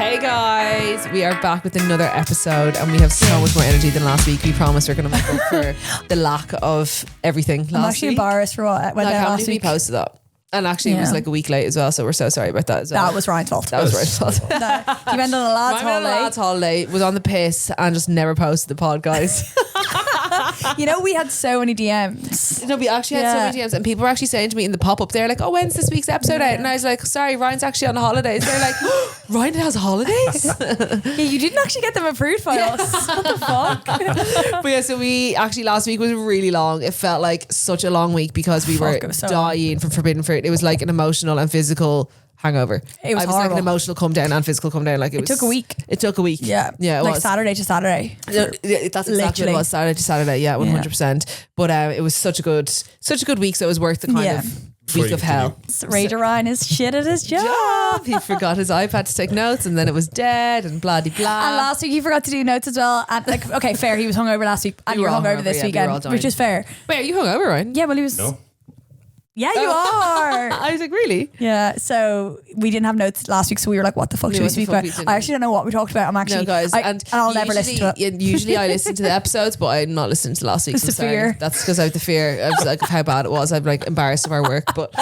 Hey guys, we are back with another episode and we have so much more energy than last week. We promise we're going to make up for the lack of everything last week. I'm actually embarrassed for what went down last week. We posted that. And actually it was like a week late as well, so we're so sorry about that as well. That was Ryan's fault. That was Ryan's fault. No, he went on a lad's holiday. Was on the piss and just never posted the pod, guys. You know, we had so many DMs. No, we actually had so many DMs and people were actually saying to me in the pop-up, they're like, oh, when's this week's episode out? And I was like, sorry, Ryan's actually on holidays. They're like, oh, Ryan has holidays? Yeah, you didn't actually get them approved by us. What the fuck? But yeah, so we actually, last week was really long. It felt like such a long week because we were dying from forbidden fruit. It was like an emotional and physical hangover. It was horrible. Like an emotional come down and physical come down. Like it took a week. It took a week. Yeah. Yeah. It like was. Saturday to Saturday. Yeah, that's exactly what it was. Saturday to Saturday. Yeah, 100%. But it was such a good week. So it was worth the kind of week of hell. Raider Ryan is shit at his job. He forgot his iPad to take notes and then it was dead and blah de blah. And last week he forgot to do notes as well. And like, okay, fair. He was hungover last week and you were hungover this weekend, which is fair. Wait, are you hungover, Ryan? Yeah, well he was. No. Yeah, you are. I was like, really? Yeah, so we didn't have notes last week, so we were like, what the fuck should we speak about? I actually don't know what we talked about. I'm actually, no, guys, and I'll never listen to it. Usually I listen to the episodes, but I'm not listening to last week's. It's the fear. That's because I have the fear of like how bad it was. I'm like embarrassed of our work, but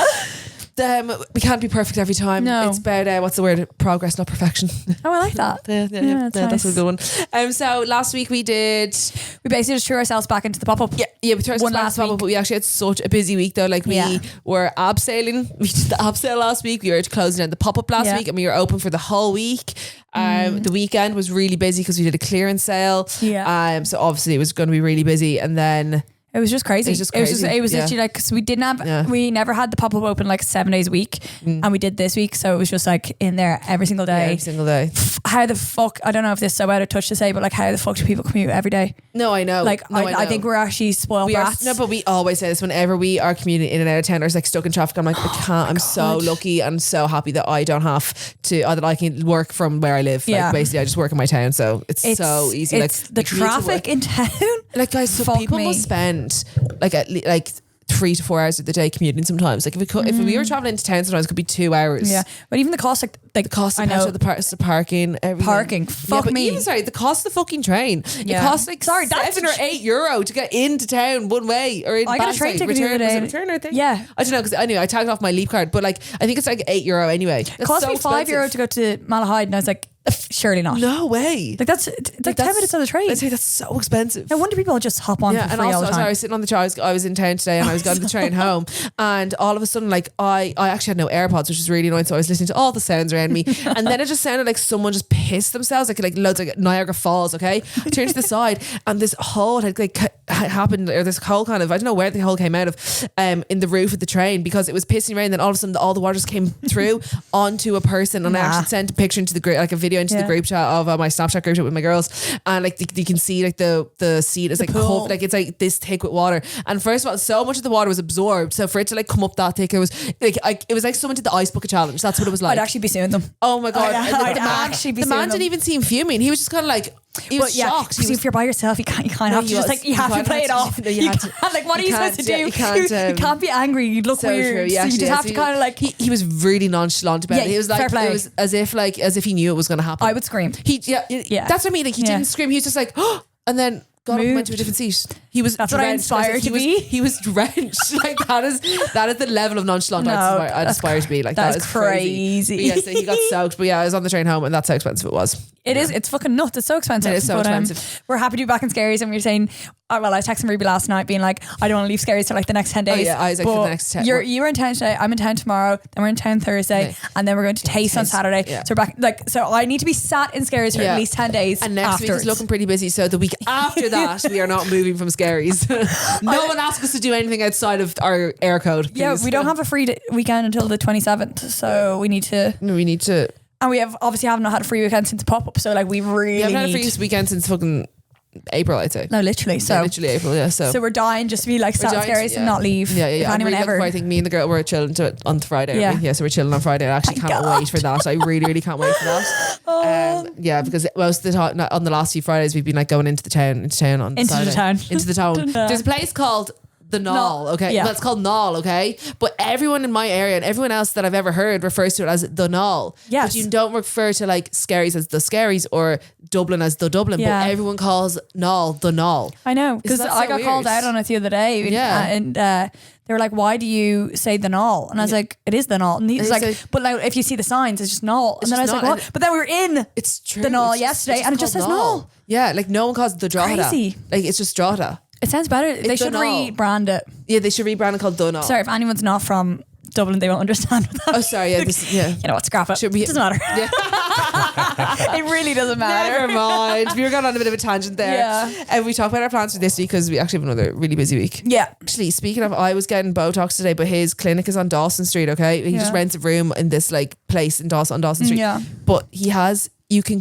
we can't be perfect every time. No. It's about what's the word? Progress, not perfection. Oh, I like that. Yeah, that's nice. a good one. So last week we basically just threw ourselves back into the pop-up. Yeah, we threw ourselves back into the pop-up, but we actually had such a busy week though. Like we were absailing. We did the abseil last week. We were closing down the pop-up last week and we were open for the whole week. The weekend was really busy because we did a clearance sale. Yeah. So obviously it was going to be really busy, and then it was just crazy. It was literally like, because we didn't have, we never had the pop-up open like 7 days a week, and we did this week, so it was just like in there every single day. Every single day. How the fuck, I don't know if this is so out of touch to say, but like how the fuck do people commute every day? No, I know. Like I think we're actually spoiled brats. No, but we always say this whenever we are commuting in and out of town or like stuck in traffic. I'm like, I can't. I'm so lucky and so happy that I don't have to, or that I can work from where I live. Like basically I just work in my town, so it's so easy. It's like the traffic in town. Like guys, so people must spend like 3 to 4 hours of the day commuting sometimes. Like if we were traveling into town sometimes it could be 2 hours. Yeah, but even the cost, like the cost of petrol, the parking, everything. Parking, fuck me. Even the cost of the fucking train. It costs like €7 or €8 to get into town one way, or in I got a train ticket the other day. Return, I think. Yeah, I don't know, because anyway I tagged off my Leap card, but like I think it's like €8 anyway. It cost me €5 to go to Malahide, and I was like, surely not. No way. Like that's 10 minutes on the train. I'd say that's so expensive. No wonder people just hop on for free all the time. I was sitting on the train. I was in town today and I was going to the train home, and all of a sudden like I actually had no AirPods, which is really annoying, so I was listening to all the sounds around me and then it just sounded like someone just pissed themselves, like loads of Niagara Falls. Okay, I turned to the side and this hole had like happened, or this hole kind of, I don't know where the hole came out of, in the roof of the train, because it was pissing rain. Then all of a sudden all the water just came through onto a person, and I actually sent a picture into the group, like a video into the group chat of my Snapchat group chat with my girls, and like you can see like the seat is like covered, like it's like this thick with water. And first of all, so much of the water was absorbed, so for it to like come up that thick, it was like it was like someone did the ice bucket challenge. That's what it was like. I'd actually be suing them. Oh my god. The man didn't even seem fuming. He was just kind of like, he was shocked. If you're by yourself, you kind of have to just like, you have to play it off. Like, what are you supposed to do? You can't be angry. You'd look weird. So you just have to kind of like. He was really nonchalant about it. He was like, it was as if he knew it was going to happen. I would scream. That's what I mean. Like he didn't scream. He was just like, oh, and then got up and went to a different seat. He was That's drenched. What I inspired to be. He was drenched. Like that is the level of nonchalant I'd aspire to be. Like that is crazy. But yeah, so he got soaked. But yeah, I was on the train home, and that's how expensive it was. It is. It's fucking nuts. It's so expensive. It is so expensive. We're happy to be back in Scaries, and we were saying, I was texting Ruby last night being like, I don't want to leave Scaries for like the next 10 days. Oh yeah, I was like, for the next 10. You're in town today. I'm in town tomorrow. Then we're in town Thursday, and then we're going to Taste on Saturday. Yeah. So we're back. Like, so I need to be sat in Scaries for at least 10 days. And next week is looking pretty busy. So the week after that, we are not moving from Scaries. No one asked us to do anything outside of our air code. Please. Yeah, we don't have a free weekend until the 27th, so we need to. And we obviously haven't had a free weekend since pop-up, so like we haven't had a free weekend since fucking April, I'd say. No, literally. So literally April, yeah. So we're dying just to be like sat Scaries and not leave. Yeah. If anyone really ever. I think me and the girl were chilling on Friday. Yeah, so we're chilling on Friday. I actually can't wait for that. I really, really can't wait for that. Yeah, because most of the time on the last few Fridays we've been like going into the town on Saturday. Into the town. There's a place called the knoll, okay? Yeah. That's called knoll, okay? But everyone in my area and everyone else that I've ever heard refers to it as the knoll. Yes. But you don't refer to like Skerries as the Skerries or Dublin as the Dublin, Yeah. but everyone calls knoll the knoll. I know, because Isn't that I so got called weird? out on it the other day. Yeah. And they were like, why do you say the knoll? And I was like, it is the knoll. And he was And like, he's like, but like, if you see the signs, it's just knoll. And then I was just like, knoll. what? But then we were in It's true. the knoll It's yesterday and it just called says knoll. Yeah, like no one calls it the Drogheda. Crazy. Like it's just Drogheda. It sounds better. They the should knoll. rebrand it. Yeah, they should rebrand it called the knoll. Sorry, if anyone's not from Dublin, they won't understand what that Oh, sorry. Yeah, this, yeah. You know what, scrap it. Should we- It doesn't matter. Yeah. It really doesn't matter. Never mind. We were going on a bit of a tangent there. Yeah. And we talked about our plans for this week because we actually have another really busy week. Yeah. Actually, speaking of, I was getting Botox today, but his clinic is on Dawson Street, okay? He just rents a room in this like place in Dawson Street. Yeah. But he has, you can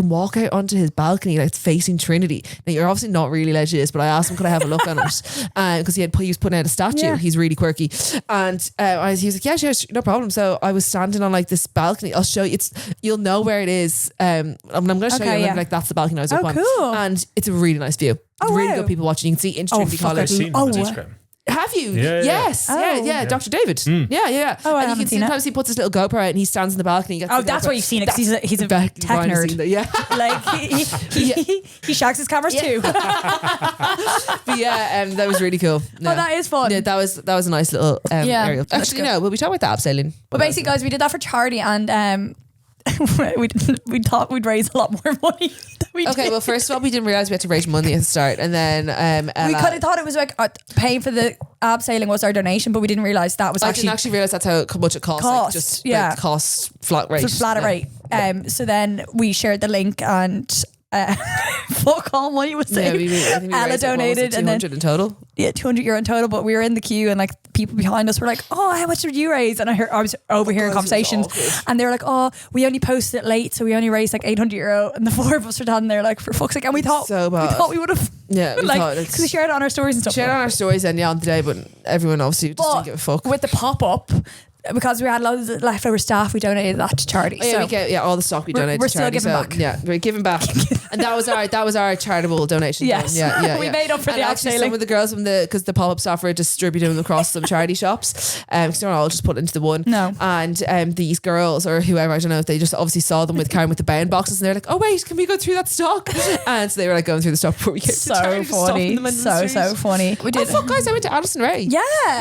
walk out onto his balcony like it's facing Trinity. Now you're obviously not really allowed to do this, but I asked him could I have a look on it because he was putting out a statue. Yeah. He's really quirky, and he was like, yeah, sure, no problem. So I was standing on like this balcony. I'll show you. You'll know where it is. I'm going to show Okay, you. yeah. Like that's the balcony I was up on, cool. and it's a really nice view. Oh, really wow. good people watching. You can see into Trinity fuck, College. I've seen him on Instagram. Have you? Yeah, yeah. Yes. Oh. Yeah. Dr. David. Yeah. Oh, I and you haven't can seen it. sometimes he puts his little GoPro out and he stands in the balcony. Oh, that's why you've seen it, because he's a tech nerd. Yeah. Like he shags his cameras too. But yeah, that was really cool. No. Oh, that is fun. Yeah, that was a nice little Yeah, area. that's Actually, good. no, we'll be talking about the abseiling. But basically, guys, we did that for charity, and we thought we'd raise a lot more money than we Okay, did. well, first of all, we didn't realize we had to raise money at the start, and then We kind of thought it was like paying for the abseiling was our donation, but we didn't realize that was I didn't actually realize that's how much it costs. Like, just like, costs flat rate. flat rate. So then we shared the link and fuck all money was Yeah, saved. I think we Ella raised, what was it, donated and then 200 in total. yeah, €200 in total, but we were in the queue and like people behind us were like, oh, how much did you raise? And I was overhearing God, this was conversations awkward. and they were like, oh, we only posted it late, so we only raised like €800. And the four of us were standing there like, for fuck's sake. And we thought So bad. we would have, Yeah, we like, thought because we shared it on our stories and stuff. shared on our stories and on the day, but everyone obviously just But didn't give a fuck. with the pop up, because we had loads of leftover staff, we donated that to charity. Oh, yeah, so we get all the stock we We're- donated we're to still charity. giving So, back. yeah, we're giving back, and that was our charitable donation. Yes. done. Yeah. We made up for and the actually abseiling. some of the girls from because the pop up staff were distributing them across some charity shops. Because they're not all just put into the one. No. And these girls or whoever, I don't know, if they just obviously saw them with carrying with the bound boxes, and they're like, oh wait, can we go through that stock? And so they were like going through the stock before we came to so charity, just stopping funny, them in the street. so funny. We Oh did. fuck, guys! I went to Addison Ray. Yeah.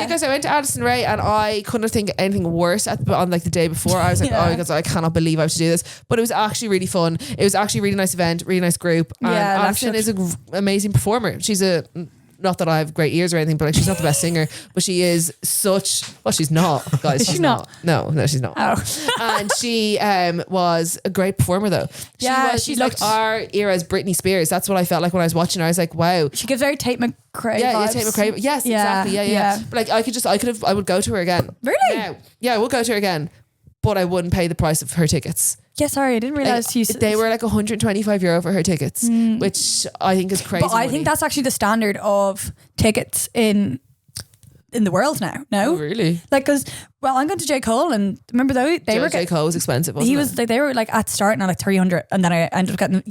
Guys, I went to Addison Ray and I couldn't think of anything worse on like the day before. I was like, Yeah. oh my God, I cannot believe I have to do this. But it was actually really fun. It was actually a really nice event, really nice group. And Yeah, Addison is an amazing performer. She's not that I have great ears or anything, but like she's not the best singer, but she is she's not, guys. Is she she's not? No, she's not. Oh. And she was a great performer though. Yeah, she's like our era's Britney Spears. That's what I felt like when I was watching her. I was like, wow. She gives very Tate McRae Yeah, vibes. Tate McRae. Yes, Yeah, exactly. Yeah. But like I would go to her again. Really? Now. Yeah, I would go to her again, but I wouldn't pay the price of her tickets. Yeah, sorry, I didn't realize They were like €125 for her tickets, which I think is crazy. But I money. think that's actually the standard of tickets in the world now. No, Oh, really? like because I'm going to J. Cole, and remember though they were J. Cole was expensive. Wasn't he was it? like they were like at starting at like 300, and then I ended up getting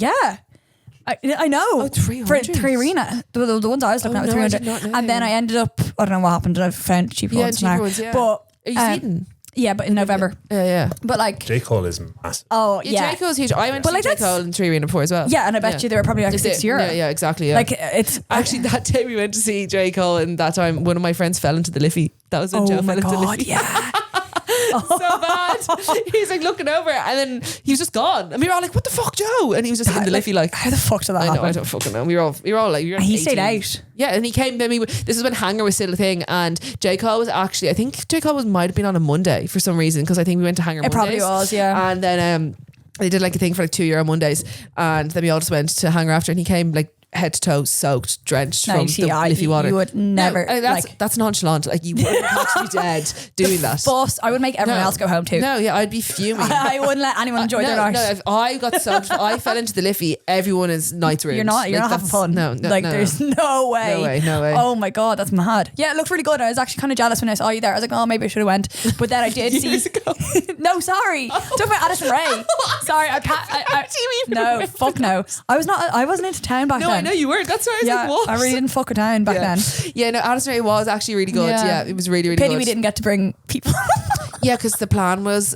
I know. Oh, 300? For 3 Arena. The ones I was looking at were no, I 300. did not know. And then I ended up, I don't know what happened, I found cheaper ones cheaper now. ones, yeah. But Are you Sweden? yeah, but in November. Yeah. But like J. Cole is massive. oh Yeah, yeah. J. Cole's huge. I went But to like J. that's- Cole in 3 Arena before as well. Yeah, and I bet you they were probably like €6. Yeah, exactly. Yeah. Like it's actually, that day we went to see J. Cole, and that time one of my friends fell into the Liffey. That was when Joe oh my fell into the god, Liffey. yeah. So bad. He's like looking over, and then he was just gone, and we were all like, "What the fuck, Joe?" And he was just in the Liffey, like, How the fuck did that I know, happen? I don't fucking know. We were all like, "You're." And he stayed 18. out. Yeah, and he came. Then this is when Hanger was still a thing, and J. Cole was actually, I think J. Cole might have been on a Monday for some reason, because I think we went to Hanger. It probably Mondays. was, yeah. And then they did like a thing for like €2 Mondays, and then we all just went to Hanger after, and he came like head to toe soaked, drenched No, from you see, the Liffey water. you would never, No, like- that's nonchalant. Like you wouldn't actually be dead doing that. But I would make everyone else go home too. No, yeah, I'd be fuming. I wouldn't let anyone enjoy their night. No, if I got soaked, if I fell into the Liffey, everyone is night's ruined. You're not having that's- fun. No, like there's no way. No way. Oh my god, that's mad. Yeah, it looked really good. I was actually kind of jealous when I saw you there. I was like, oh, maybe I should have went. But then I did Years see. ago. No, sorry. Talking about Addison Ray. Sorry, I can't. Do you even No, remember fuck no. I wasn't into town back No, then. I know you weren't. That's why I was like, what? I really didn't fuck it down back then. Yeah, no, Addison Rae was actually really good. Yeah, it was really, really Pity good. we didn't get to bring people. Yeah, because the plan was...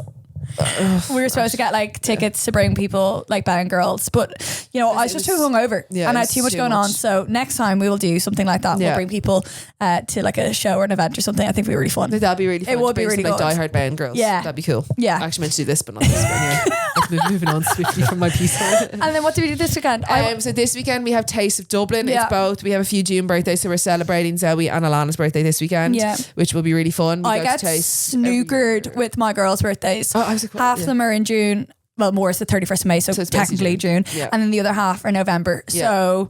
we were supposed to get like tickets to bring people like band girls, but you know I was just too hungover and I had too much going on. So next time we will do something like that. We'll bring people to like a show or an event or something. I think it'd be really fun. That'd be really fun. It would be really like good. diehard band girls. Yeah, that'd be cool. Yeah, I actually meant to do this, but not this. But anyway, moving on swiftly from my piece. And then what do we do this weekend? So this weekend we have Taste of Dublin. It's both. We have a few June birthdays, so we're celebrating Zoe and Alana's birthday this weekend. Which will be really fun. I get snookered with my girls' birthdays. I was like, half of them are in June. Well, more is the 31st of May, so technically June. And then the other half are November. So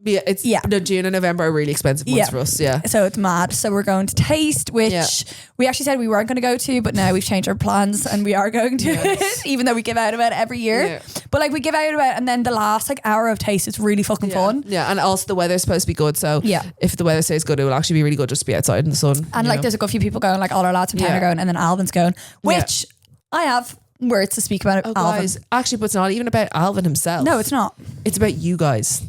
no, June and November are really expensive months for us. So it's mad. So we're going to Taste, which we actually said we weren't going to go to, but now we've changed our plans and we are going to it, even though we give out about it every year. But like we give out about it, and then the last like hour of Taste is really fucking fun. Yeah, and also the weather's supposed to be good. So if the weather stays good, it will actually be really good just to be outside in the sun. And like there's a good few people going, like all our lads from town are going, and then Alvin's going, which I have words to speak about it. Oh, guys, actually, but it's not even about Alvin himself. No, it's not. It's about you guys.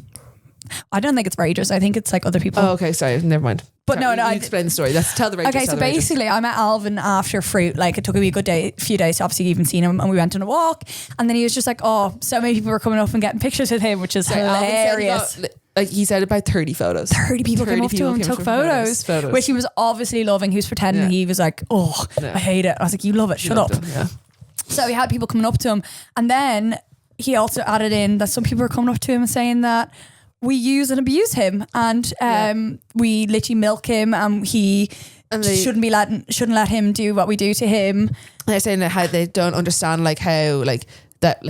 I don't think it's Ragers. I think it's like other people. Oh, okay, sorry, never mind. But sorry, no, you explain the story. Let's tell the Ragers. Okay, so basically, I met Alvin after Fruit. Like it took me a few days to obviously even seen him, and we went on a walk. And then he was just like, "Oh, so many people were coming up and getting pictures with him," which is hilarious. He said about 30 photos. 30 people came up to him and took photos, which he was obviously loving. He was pretending he was like, "Oh, I hate it." I was like, "You love it. Shut up." So he had people coming up to him, and then he also added in that some people were coming up to him and saying that we use and abuse him, and we literally milk him, and shouldn't let him do what we do to him. They're saying that how they don't understand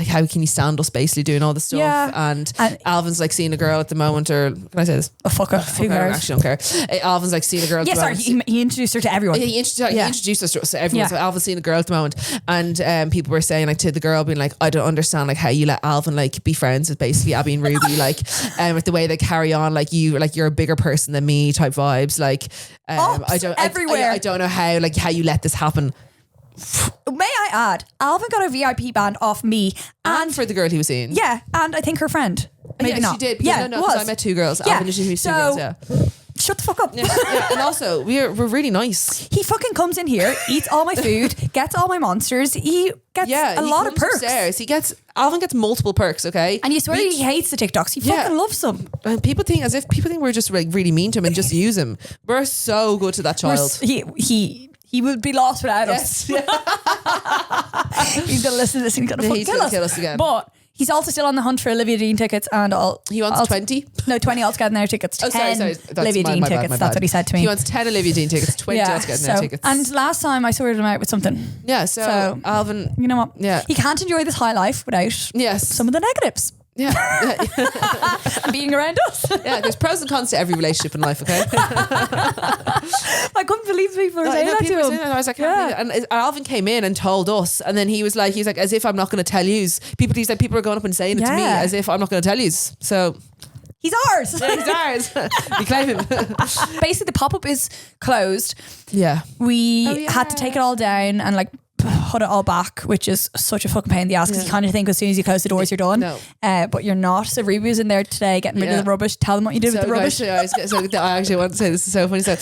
how can you stand us basically doing all the stuff, and Alvin's like seeing a girl at the moment, or can I say this? Oh fuck her. Who cares? I actually don't care. Alvin's like seeing a girl at the moment. He introduced her to everyone. He introduced us to everyone. So Alvin's seeing a girl at the moment, and people were saying like to the girl being like, I don't understand like how you let Alvin like be friends with basically Abby and Ruby, like with the way they carry on, like you're a bigger person than me type vibes, like I don't know how you let this happen. May I add, Alvin got a VIP band off me and for the girl he was seeing. Yeah, and I think her friend. Maybe not. She did. Because because I met two girls. Alvin and she was two girls. Yeah. Shut the fuck up. Yeah. And also, we're really nice. He fucking comes in here, eats all my food, gets all my monsters. He gets a lot of perks. Upstairs. Alvin gets multiple perks, okay? And you swear he hates the TikToks. He fucking loves them. And people think we're just like really mean to him and just use him. We're so good to that child. He would be lost without us. He's gonna listen to this and he's gonna kill us again. But he's also still on the hunt for Olivia Dean tickets, and he wants 20. No, 20 altogether now tickets. 10 sorry. Olivia Dean tickets. That's what he said to me. He wants 10 Olivia Dean tickets, 20 altogether now tickets. And last time I sorted him out with something. Yeah. So Alvin, you know what? Yeah, he can't enjoy this high life without some of the negatives. Yeah. Being around us. Yeah, there's pros and cons to every relationship in life, okay? I couldn't believe people were saying that to him. I was like, and Alvin came in and told us, and then he's like, as if I'm not going to tell yous. People are going up and saying it to me as if I'm not going to tell yous. So he's ours. Yeah, he's ours. We claim him. Basically, the pop-up is closed. Yeah. We had to take it all down and like put it all back, which is such a fucking pain in the ass because you kind of think as soon as you close the doors you're done. No. But you're not. So Ruby was in there today getting rid of the rubbish. Tell them what you did with the rubbish. I actually want to say this is so funny. So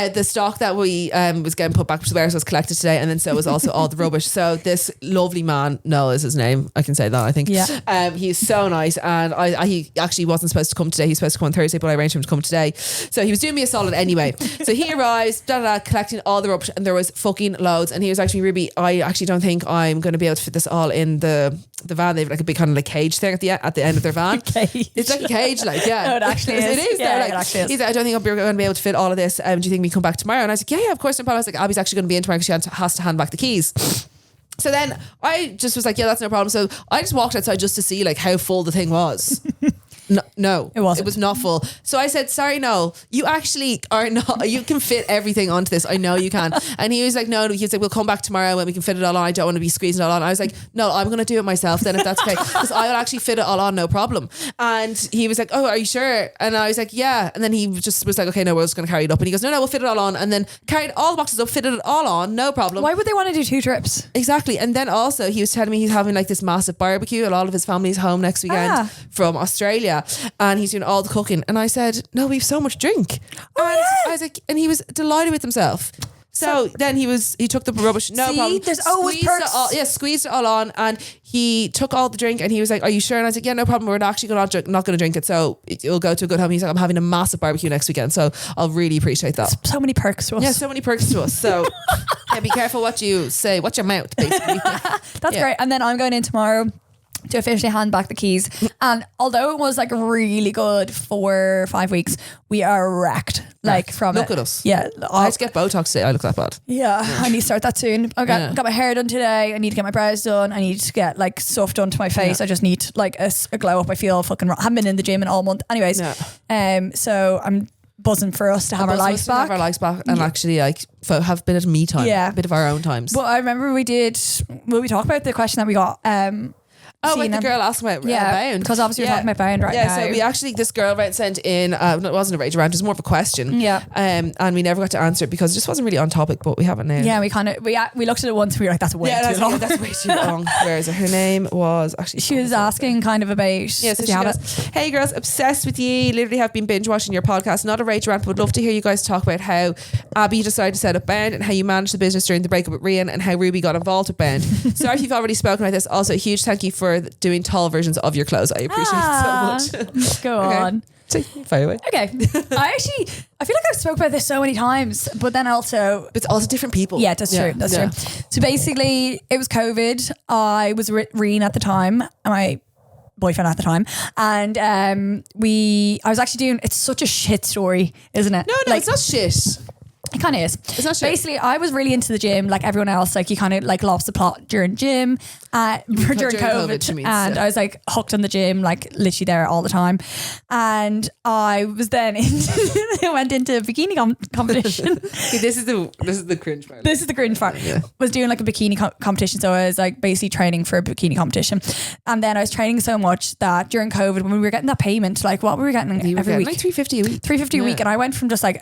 the stock that we was getting put back to the warehouse was collected today, and then so was also all the rubbish. So this lovely man, Noah is his name, I can say that I think. He's so nice, and he actually wasn't supposed to come today. He's supposed to come on Thursday, but I arranged for him to come today. So he was doing me a solid anyway. So he arrives collecting all the rubbish, and there was fucking loads, and he was actually, Ruby, I actually don't think I'm going to be able to fit this all in the van. They have like a big kind of like cage thing at the end of their van. It's like a cage, like no, it actually is. It is. Yeah, it actually is. He's like, I don't think we're going to be able to fit all of this. Do you think we come back tomorrow? And I was like, yeah, of course. No problem. I was like, Abby's actually going to be in tomorrow because she has to hand back the keys. So then I just was like, yeah, that's no problem. So I just walked outside just to see like how full the thing was. No, it wasn't. It was not full. So I said, sorry, no, you actually are not, you can fit everything onto this. I know you can. And he was like, no, he was like, we'll come back tomorrow when we can fit it all on. I don't want to be squeezing it all on. I was like, no, I'm going to do it myself then if that's okay. Because I'll actually fit it all on, no problem. And he was like, oh, are you sure? And I was like, yeah. And then he just was like, okay, no, we're just going to carry it up. And he goes, no, we'll fit it all on. And then carried all the boxes up, fitted it all on, no problem. Why would they want to do 2 trips? Exactly. And then also he was telling me he's having like this massive barbecue at all of his family's home next weekend from Australia. that. And he's doing all the cooking. And I said, no, we've so much drink. I was like, and he was delighted with himself. So then he took the rubbish, no problem. There's always perks. Squeezed it all on, and he took all the drink, and he was like, are you sure? And I was like, yeah, no problem. We're actually not going to drink it, so it'll go to a good home. He's like, I'm having a massive barbecue next weekend, so I'll really appreciate that. So many perks to us. Yeah, so many perks to us. So yeah, be careful what you say. Watch your mouth, basically. That's great. And then I'm going in tomorrow to officially hand back the keys. And although it was like really good for 5 weeks, we are wrecked. Like from look it. at us. Yeah. I had to get Botox today. I look that bad. Yeah. I need to start that soon. I got my hair done today. I need to get my brows done. I need to get like stuff done to my face. Yeah. I just need like a glow up. I feel fucking I haven't been in the gym in all month. Anyways. Yeah. So I'm buzzing for us to have our lives back. Have our lives back and actually like have a bit of me time. Yeah. A bit of our own times. But I remember we talk about the question that we got the girl asked about Bound. Because obviously we're talking about Bound right now. Yeah, so this girl sent in, it wasn't a rage rant, it was more of a question. Yeah. And we never got to answer it because it just wasn't really on topic, but we have it now. Yeah, we looked at it once and we were like, that's way too long. That's way too long. Where is it? Her name was actually... She was asking kind of about... Yeah, so she goes, hey girls, obsessed with you. Literally have been binge watching your podcast. Not a rage rant, but would love to hear you guys talk about how Abby decided to set up Bound and how you managed the business during the breakup with Rian and how Ruby got involved with Bound. Sorry if you've already spoken about this. Also, a huge thank you for doing tall versions of your clothes. I appreciate it so much. Go on. Fire away. Okay. I feel like I've spoke about this so many times, but then also... It's also different people. Yeah, that's true. That's true. So basically, it was COVID. I was with Reen at the time, my boyfriend at the time, and I was actually doing... It's such a shit story, isn't it? No, like, it's not shit. It kind of is. It's not shit. Basically, I was really into the gym, like everyone else. Like you kind of like lost the plot during gym, during COVID, and I was like hooked on the gym, like literally there all the time. And I was then I went into a bikini competition. This is the cringe part. This is the cringe part. Yeah. Was doing like a bikini competition, so I was like basically training for a bikini competition, and then I was training so much that during COVID, when we were getting that payment, like what were we getting every week? Like $350 a week. $350 a week, and I went from just like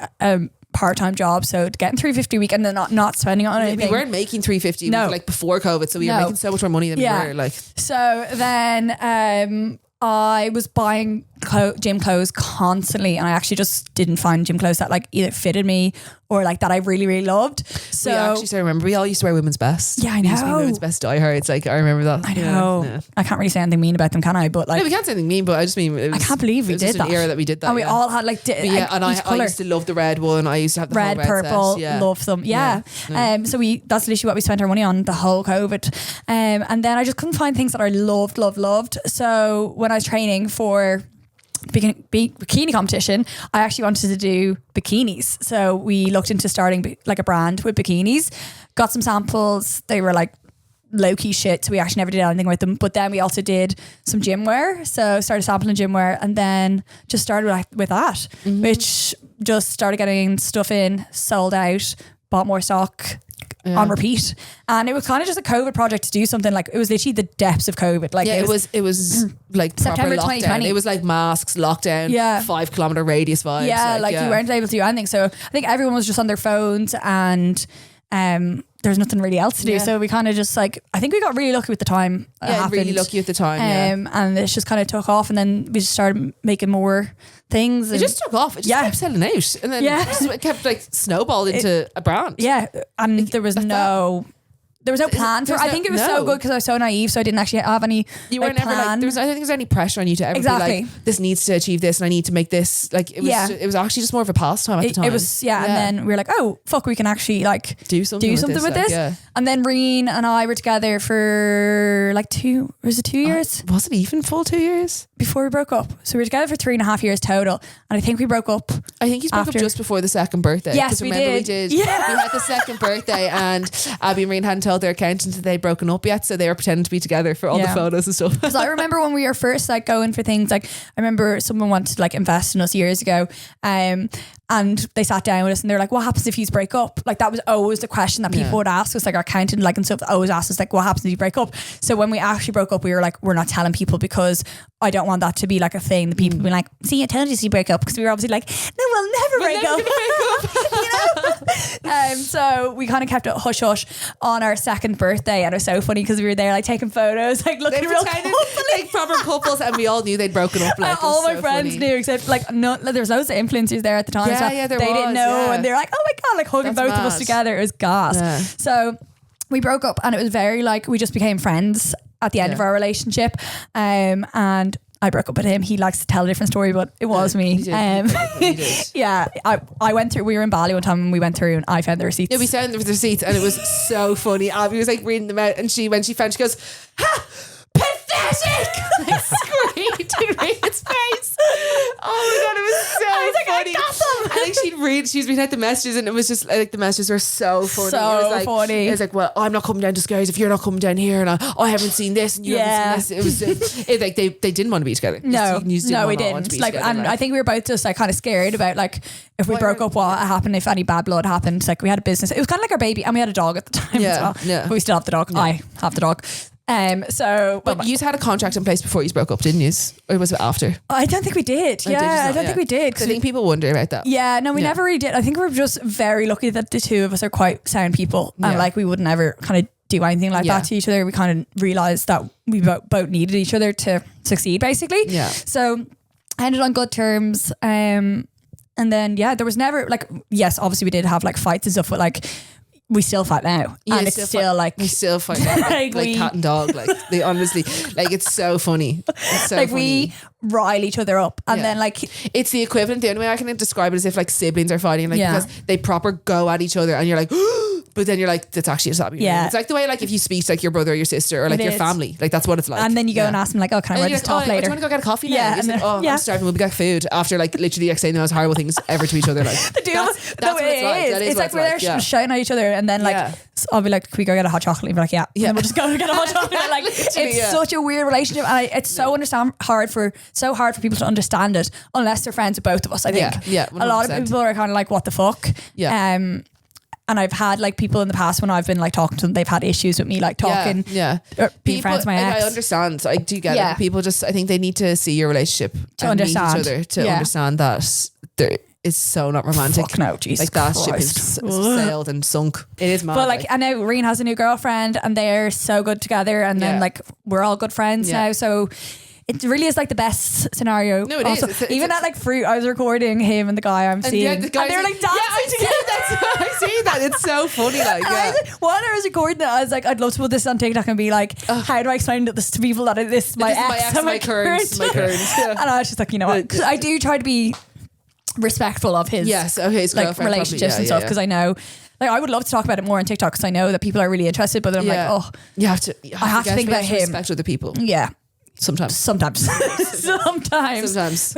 part-time job, so getting $350 a week and then not spending on anything. We weren't making $350 like before COVID, so we were making so much more money than we were like. So then I was buying gym clothes constantly, and I actually just didn't find gym clothes that like either fitted me or like that I really, really loved. So I remember we all used to wear Women's Best. Yeah, I know. We used to be Women's Best diehards. Like I remember that. I know. Yeah. I can't really say anything mean about them, can I? But like, no, we can't say anything mean. But I just mean I can't believe we did that. An era that we did that, and we all had like and I used to love the red one. I used to have the red, whole red purple. Set. Yeah. Love them. Yeah. So that's literally what we spent our money on the whole COVID. And then I just couldn't find things that I loved. So when I was training for bikini competition, I actually wanted to do bikinis, so we looked into starting like a brand with bikinis, got some samples. They were like low-key shit, so we actually never did anything with them, but then we also did some gym wear, so started sampling gym wear, and then just started with that, which just started getting stuff in, sold out, bought more stock on repeat, and it was kind of just a COVID project to do something. Like it was literally the depths of COVID. Like it was like September proper 2020. It was like masks, lockdown, 5 kilometer radius vibes. Yeah, like you weren't able to do anything. So I think everyone was just on their phones, and there's nothing really else to do. So we kind of just like, I think we got really lucky with the time. Really lucky at the time. And it just kind of took off, and then we just started making more things. It just took off. It just kept selling out, and then it kept like snowballed into a brand. Yeah, and there was no plan for it. I think it was so good because I was so naive, so I didn't actually have any. You weren't ever like, I don't think there's any pressure on you to ever be like, this needs to achieve this and I need to make this. Like it was it was actually just more of a pastime at the time. It was and then we were like, oh fuck, we can actually like do something with this. And then Reen and I were together for like 2 years? Was it even full 2 years? Before we broke up. So we were together for 3.5 years total, and I think we broke up. I think you broke up just before the second birthday. Yes, we did. Yeah. We had the second birthday, and Abby and Reen hadn't told their accountant that they'd broken up yet, so they were pretending to be together for all the photos and stuff. Because I remember when we were first like going for things, like I remember someone wanted to like invest in us years ago, and and they sat down with us and they're like, what happens if you break up? Like that was always the question that people would ask us, like our accountant like and stuff always asked us like, what happens if you break up? So when we actually broke up, we were like, we're not telling people because I don't want that to be like a thing. The people be like, see, I told you to break up, because we were obviously like, no, we'll never break up. You know? So we kind of kept it hush hush on our second birthday, and it was so funny because we were there like taking photos, like looking real couple, like proper couples, and we all knew they'd broken up. Like, all my friends knew, except like no, there was loads of influencers there at the time. Yeah, they didn't know, and they're like, oh my god, like hugging both of us together. It was gas. Yeah. So we broke up, and it was very like we just became friends at the end of our relationship, and I broke up with him. He likes to tell a different story, but it was me. He did. Yeah, I went through. We were in Bali one time, and we went through, and I found the receipts. Yeah, we found the receipts, and it was so funny. Abby was like reading them out, and when she found, she goes, "Ha, pathetic!" Like screamed in Rita's face. Oh my god, it was so funny. I got them. I think she was reading out the messages, and it was just like the messages were so funny. Funny. It was like, well, I'm not coming down to Scaries if you're not coming down here, and I haven't seen this, and you haven't seen this. It was like they didn't want to be together. No, we didn't. Like, and I think we were both just like kind of scared about like if we broke up, what happened if any bad blood happened. Like we had a business. It was kind of like our baby, and we had a dog at the time as well. Yeah. But we still have the dog. I have the dog. But you had a contract in place before you broke up, didn't you? Or was it after? I don't think we did. I don't think we did. I think people wonder about that. Yeah, no, we never really did. I think we're just very lucky that the two of us are quite sound people, and like we would never kind of do anything like that to each other. We kind of realised that we both needed each other to succeed, basically. Yeah. So I ended on good terms. And then there was never like, yes, obviously we did have like fights and stuff, but like we still fight now, and it's still like we still fight now, like cat and dog. Like they honestly, like it's so funny. It's so like funny. We rile each other up, and then like it's the equivalent. The only way I can describe it is if like siblings are fighting, like because they proper go at each other, and you're like. But then you're like, that's actually a stop. Yeah. It's like the way like if you speak to like your brother or your sister or like your family, like that's what it's like. And then you go and ask them like, oh, can I wear this top later? Do you want to go get a coffee now? Yeah. And like, I'm starving, we'll get food after like literally like saying the most horrible things ever to each other. Like that's what it's like. That is it's like we're there shouting at each other, and then like I'll be like, can we go get a hot chocolate? And be like, yeah. And then we'll just go get a hot chocolate. Like it's such a weird relationship, and it's so hard for people to understand it unless they're friends with both of us. I think a lot of people are kind of like, what the fuck? And I've had like people in the past when I've been like talking to them, they've had issues with me like talking. Or being friends with my ex. I understand. I do get it. People just, I think they need to see your relationship to understand meet each other to understand that there is so not romantic. Fuck no, Jesus like that Christ. ship is sailed and sunk. It is mad. But like I know Reen has a new girlfriend, and they're so good together, and then like we're all good friends now. So it really is like the best scenario. No, it also, is. Even at like Fruit, I was recording him and the guy I'm seeing. And they're like dancing together. I see that. It's so funny. Like, while I was recording it, I was like, I'd love to put this on TikTok and be like, how do I explain this to people that this is my ex and my current? And I was just like, you know what? 'Cause I do try to be respectful of his his like relationships and stuff, because I know. Like I would love to talk about it more on TikTok because I know that people are really interested, but then I'm like, oh, you have to think about him. Respect other people. Yeah. Sometimes. But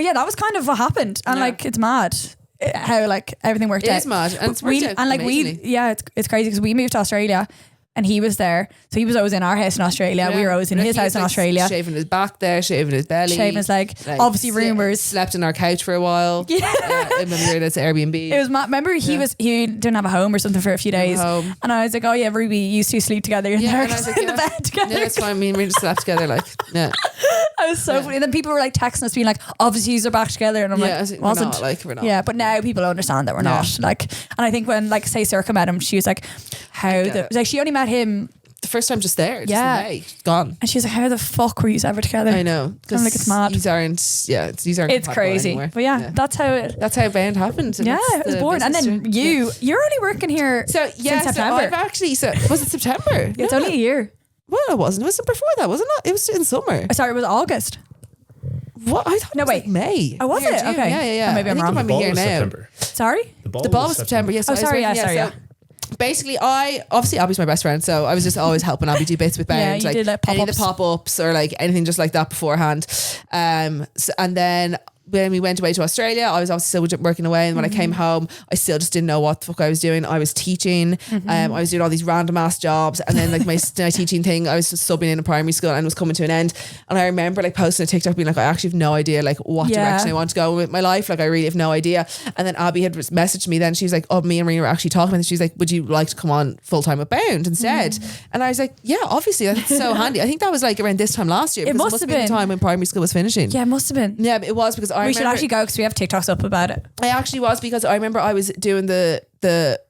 yeah, that was kind of what happened, and like it's mad how like everything worked out. It is mad, and it's worked out amazingly. It's crazy because we moved to Australia. And he was there. So he was always in our house in Australia. We were always in his house in Australia. Shaving his back there, shaving his belly. Shaving his leg. Obviously rumours. Slept on our couch for a while. And then we were at Airbnb. It was remember he didn't have a home or something for a few days. And I was like, oh yeah, Ruby, you used to sleep together in there. And I was like, in the bed together. Yeah, that's fine. Me and we just slept together like, I was so funny. And then people were like texting us being like, obviously you're back together. And I'm like, wasn't. We're not. Yeah, but now people understand that we're not. Like, and I think when like say Circa met him, she was like, she only met him the first time just there, just in May, gone. And she's like, how the fuck were you ever together? I know. I'm like, it's mad. These aren't it's crazy. Anymore. But that's how Band happened. It was born. And then you're only working here since September. So I've actually, was it September? It's only a year. Well, it wasn't. It was before that, wasn't it? It was in summer. Sorry, it was August. What? I thought it was like May. Oh, was it? June. Okay. Yeah. Oh, maybe I'm wrong. The ball was September. Sorry? The ball was September. Yes. Oh, sorry. Yeah. Basically, obviously Abby's my best friend, so I was just always helping Abby do bits with bands, like any of the pop-ups or like anything just like that beforehand. And then when we went away to Australia, I was obviously still working away, and when I came home, I still just didn't know what the fuck I was doing. I was teaching, I was doing all these random ass jobs, and then like my teaching thing, I was just subbing in a primary school and was coming to an end. And I remember like posting a TikTok being like, I actually have no idea like what direction I want to go with my life. Like I really have no idea. And then Abby had messaged me then. She was like, oh, me and Marina were actually talking, and she's like, would you like to come on full time with Bound instead? And I was like, yeah, obviously, that's so handy. I think that was like around this time last year. It must have been the time when primary school was finishing. Yeah, it must have been. Yeah, but it was because we should actually go because we have TikToks up about it. I actually was, because I remember I was doing the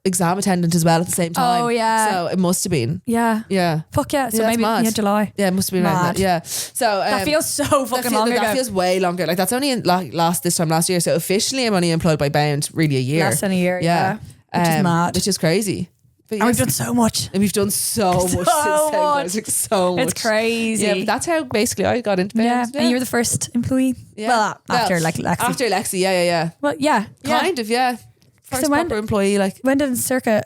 exam attendant as well at the same time. Oh yeah. So it must have been. Yeah. Yeah. Fuck yeah. So maybe July. Yeah, it must have been around that. Yeah. So that feels so fucking long ago. That feels way longer. Like that's only in this time last year. So officially I'm only employed by Bound really a year. Less than a year. Yeah. Which is mad. Which is crazy. But and we've done so much. And we've done so much since then, guys. Like so much. It's crazy. Yeah, but that's how basically I got into Bound. Yeah. And you were the first employee. Yeah. Well, after Lexi. After Lexi, yeah. Well, yeah. Kind of, yeah. First proper employee. Like when did Circa